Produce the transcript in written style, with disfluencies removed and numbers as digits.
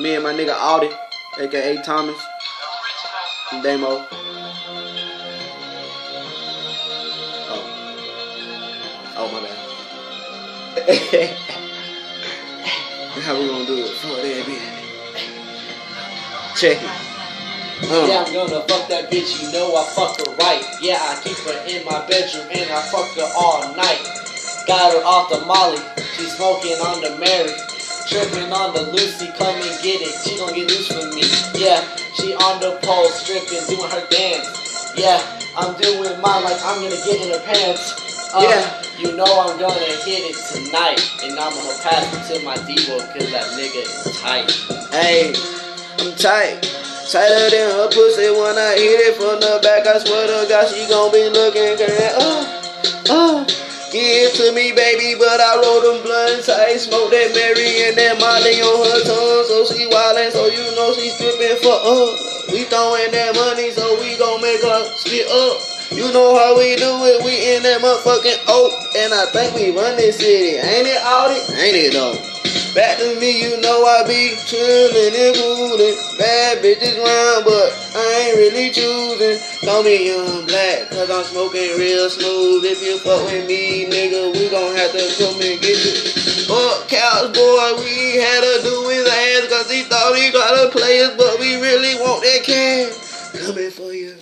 Me and my nigga Audi, aka Thomas, and Damo. Oh my bad. How we gonna do it? Fuck that bitch. Check it. Yeah, I'm gonna fuck that bitch, you know I fuck her right. Yeah, I keep her in my bedroom and I fuck her all night. Got her off the Molly, she smoking on the Mary. Tripping on the Lucy, come and get it, she gon' get loose from me. Yeah, she on the pole, stripping, doing her dance. Yeah, I'm doing mine like I'm gonna get in her pants. Yeah. You know I'm gonna hit it tonight, and I'm gonna pass it to my Devo, cause that nigga is tight. Hey, I'm tight. Tighter than her pussy when I hit it from the back. I swear to God, she gon' be looking great. Give it to me, baby, but I roll them blunts. I smoke that Mary and that Molly on her tongue. So she wildin', so you know she stripping for us. We throwing that money, so we gon' make her split up. You know how we do it, we in that motherfucking oak. And I think we run this city. Ain't it, Audi? Ain't it, though? Back to me, you know I be chillin' and coolin'. Bad bitches round, but I ain't really choosing. Call me Young Black, cause I'm smoking real smooth. If you fuck with me, nigga, we gon' have to come and get you. Fuck Couch Boy, we had to do his ass, cause he thought he gotta play us, but we really want that cash. Coming for you.